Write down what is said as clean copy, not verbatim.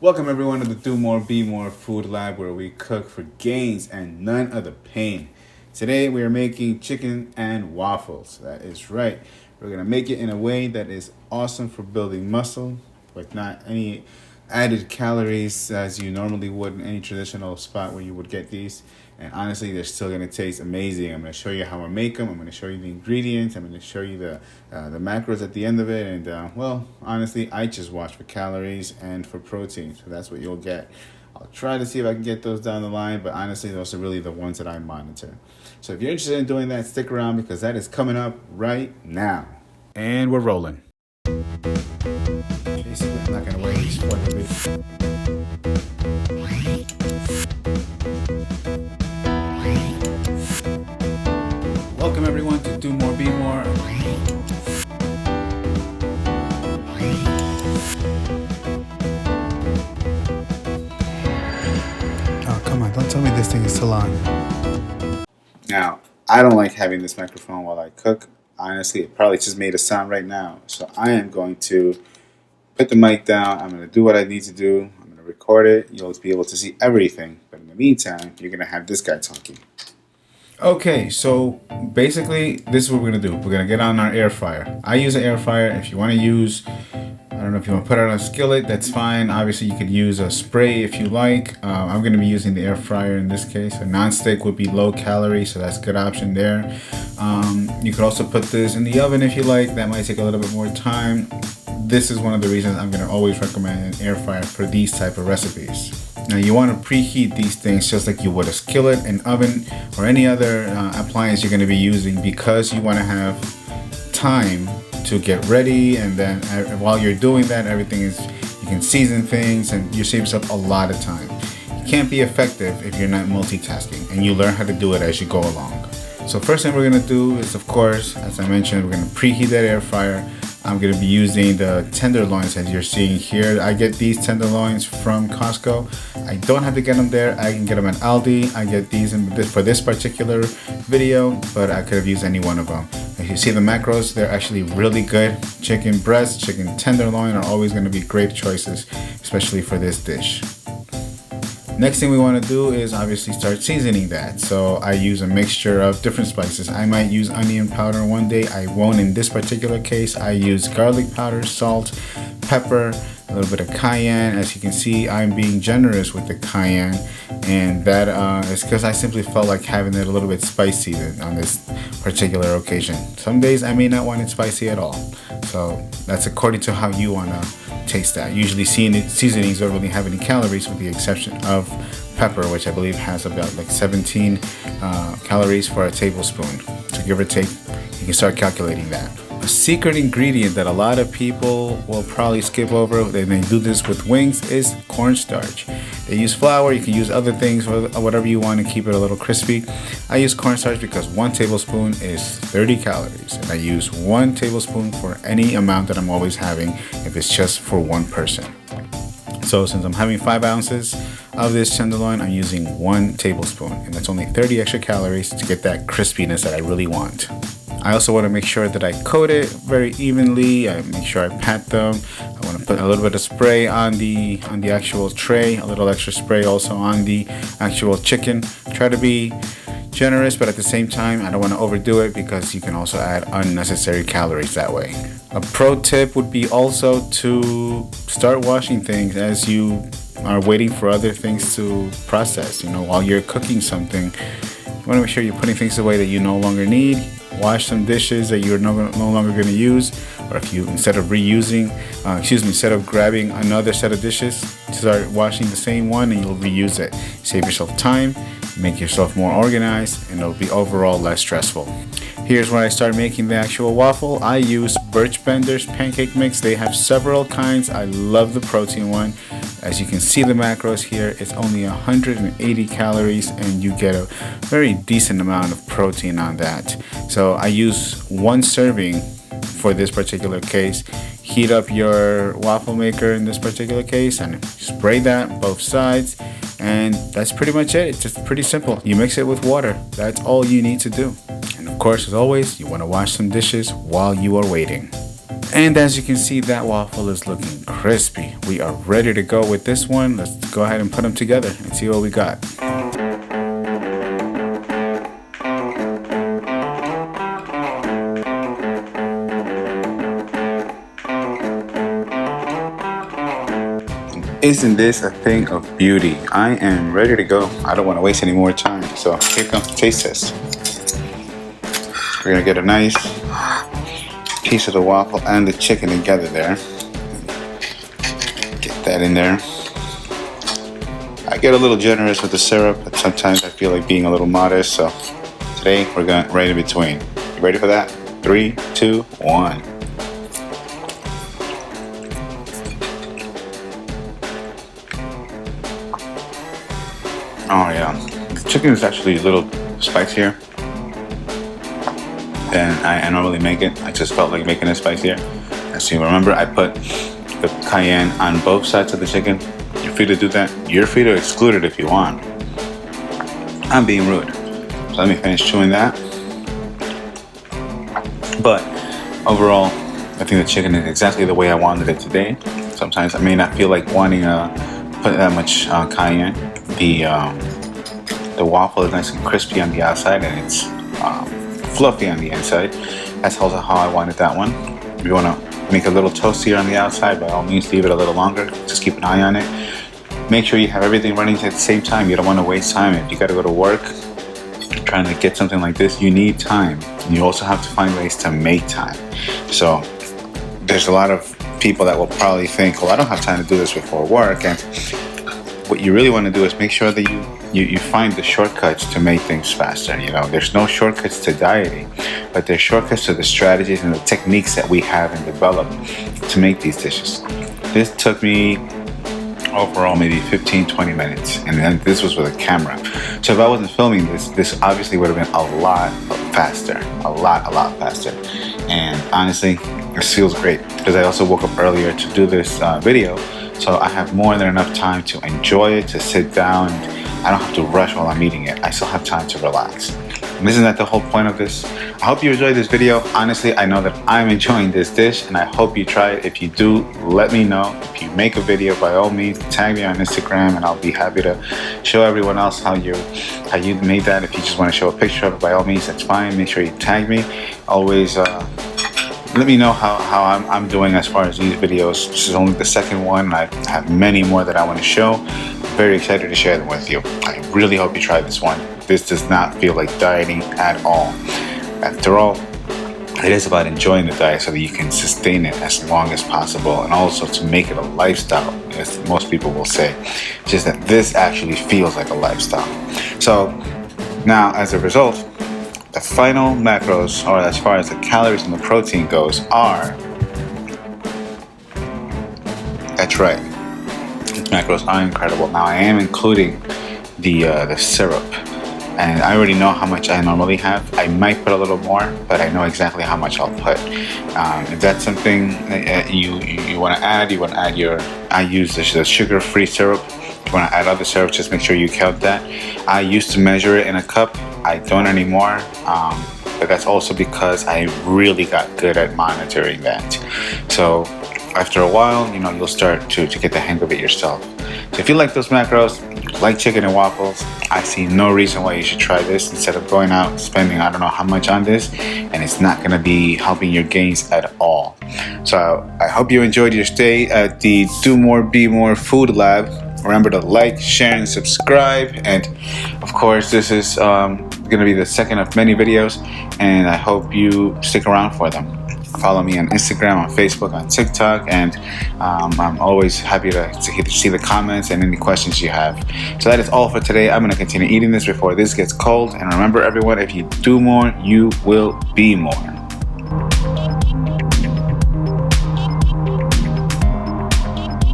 Welcome everyone to the Do More, Be More Food Lab, where we cook for gains and none of the pain. Today we are making chicken and waffles. That is right. We're gonna make it in a way that is awesome for building muscle, with not any added calories as you normally would in any traditional spot where you would get these. And honestly, they're still gonna taste amazing. I'm gonna show you how I make them. I'm gonna show you the ingredients. I'm gonna show you the macros at the end of it. And well, honestly, I just watch for calories and for protein, so that's what you'll get. I'll try to see if I can get those down the line, but honestly, those are really the ones that I monitor. So if you're interested in doing that, stick around because that is coming up right now. And we're rolling. Basically, I'm not gonna wear these for the bit. Welcome everyone to Do More, Be More. Oh, come on, don't tell me this thing is still on. Now, I don't like having this microphone while I cook. Honestly, it probably just made a sound right now. So I am going to put the mic down. I'm going to do what I need to do. I'm going to record it. You'll be able to see everything. But in the meantime, you're going to have this guy talking. Okay, so basically, this is what we're going to do. We're going to get on our air fryer. I use an air fryer. If you want to use, I don't know if you want to put it on a skillet, that's fine. Obviously, you could use a spray if you like. I'm going to be using the air fryer in this case. A non-stick would be low calorie, so that's a good option there. You could also put this in the oven if you like. That might take a little bit more time. This is one of the reasons I'm going to always recommend an air fryer for these type of recipes. Now you want to preheat these things just like you would a skillet, an oven, or any other appliance you're going to be using, because you want to have time to get ready, and then while you're doing that, everything is, you can season things and you save yourself a lot of time. You can't be effective if you're not multitasking, and you learn how to do it as you go along. So first thing we're going to do is, of course, as I mentioned, we're going to preheat that air fryer. I'm going to be using the tenderloins as you're seeing here. I get these tenderloins from Costco. I don't have to get them there. I can get them at Aldi. I get these for this particular video, but I could have used any one of them. If you see the macros, they're actually really good. Chicken breast, chicken tenderloin are always going to be great choices, especially for this dish. Next thing we want to do is obviously start seasoning that. So I use a mixture of different spices. I might use onion powder one day. I won't in this particular case. I use garlic powder, salt, pepper, a little bit of cayenne. As you can see, I'm being generous with the cayenne, and that is because I simply felt like having it a little bit spicy on this particular occasion. Some days I may not want it spicy at all. So that's according to how you want to taste that. Usually seasonings don't really have any calories with the exception of pepper, which I believe has about like 17 calories for a tablespoon. So give or take, you can start calculating that. A secret ingredient that a lot of people will probably skip over, and they do this with wings, is cornstarch. They use flour, you can use other things, whatever you want to keep it a little crispy. I use cornstarch because 1 tablespoon is 30 calories, and I use 1 tablespoon for any amount that I'm always having if it's just for one person. So since I'm having 5 ounces of this tenderloin, I'm using 1 tablespoon, and that's only 30 extra calories to get that crispiness that I really want. I also want to make sure that I coat it very evenly. I make sure I pat them. I want to put a little bit of spray on the actual tray, a little extra spray also on the actual chicken. Try to be generous, but at the same time, I don't want to overdo it because you can also add unnecessary calories that way. A pro tip would be also to start washing things as you are waiting for other things to process. You know, while you're cooking something, you want to make sure you're putting things away that you no longer need. Wash some dishes that you're no longer going to use, or if you instead of grabbing another set of dishes, start washing the same one and you'll reuse it. Save yourself time, make yourself more organized, and it'll be overall less stressful. Here's where I start making the actual waffle. I use Birch Bender's pancake mix. They have several kinds. I love the protein one. As you can see the macros here, it's only 180 calories and you get a very decent amount of protein on that. So I use 1 serving for this particular case. Heat up your waffle maker in this particular case and spray that both sides, and that's pretty much it. It's just pretty simple. You mix it with water. That's all you need to do. And of course, as always, you want to wash some dishes while you are waiting. And as you can see, that waffle is looking crispy. We are ready to go with this one. Let's go ahead and put them together and see what we got. Isn't this a thing of beauty? I am ready to go. I don't want to waste any more time. So here comes the taste test. We're gonna get a nice piece of the waffle and the chicken together there. Get that in there. I get a little generous with the syrup, but sometimes I feel like being a little modest. So today we're going right in between. You ready for that? 3, 2, 1. Oh yeah, the chicken is actually a little spicier than I normally make it. I just felt like making it spicier. As you remember, I put the cayenne on both sides of the chicken. You're free to do that. You're free to exclude it if you want. I'm being rude. So let me finish chewing that. But overall, I think the chicken is exactly the way I wanted it today. Sometimes I may not feel like wanting to put that much cayenne. The waffle is nice and crispy on the outside, and it's fluffy on the inside. That's also how I wanted that one. If you want to make a little toastier on the outside, by all means leave it a little longer. Just keep an eye on it. Make sure you have everything running at the same time. You don't want to waste time. If you got to go to work trying to get something like this, you need time. And you also have to find ways to make time. So there's a lot of people that will probably think, well, I don't have time to do this before work. And what you really want to do is make sure that you find the shortcuts to make things faster. You know, there's no shortcuts to dieting, but there's shortcuts to the strategies and the techniques that we have and develop to make these dishes. This took me overall maybe 15-20 minutes, and then this was with a camera. So if I wasn't filming this obviously would have been a lot faster, a lot faster. And honestly, this feels great because I also woke up earlier to do this video. So I have more than enough time to enjoy it, to sit down. I don't have to rush while I'm eating it. I still have time to relax. And isn't that the whole point of this? I hope you enjoyed this video. Honestly, I know that I'm enjoying this dish, and I hope you try it. If you do, let me know. If you make a video, by all means, tag me on Instagram, and I'll be happy to show everyone else how you made that. If you just want to show a picture of it, by all means, that's fine. Make sure you tag me. Always let me know how I'm doing as far as these videos. This is only the second one, and I have many more that I want to show. I'm very excited to share them with you. I really hope you try this one. This does not feel like dieting at all. After all, it is about enjoying the diet so that you can sustain it as long as possible, and also to make it a lifestyle, as most people will say. Just that this actually feels like a lifestyle. So now, as a result, the final macros, or as far as the calories and the protein goes, are, that's right, these macros are incredible. Now I am including the syrup, and I already know how much I normally have. I might put a little more, but I know exactly how much I'll put. If that's something that you want to add, I use the sugar-free syrup. If you want to add other syrup, just make sure you count that. I used to measure it in a cup. I don't anymore, but that's also because I really got good at monitoring that. So after a while, you know, you'll start to get the hang of it yourself. So if you like those macros, you like chicken and waffles, I see no reason why you should try this instead of going out spending I don't know how much on this, and it's not going to be helping your gains at all. So I hope you enjoyed your stay at the Do More Be More Food Lab. Remember to like, share, and subscribe. And of course, this is going to be the second of many videos, and I hope you stick around for them. Follow me on Instagram, on Facebook, on TikTok, and I'm always happy to see the comments and any questions you have. So that is all for today. I'm going to continue eating this before this gets cold. And remember, everyone, if you do more, you will be more.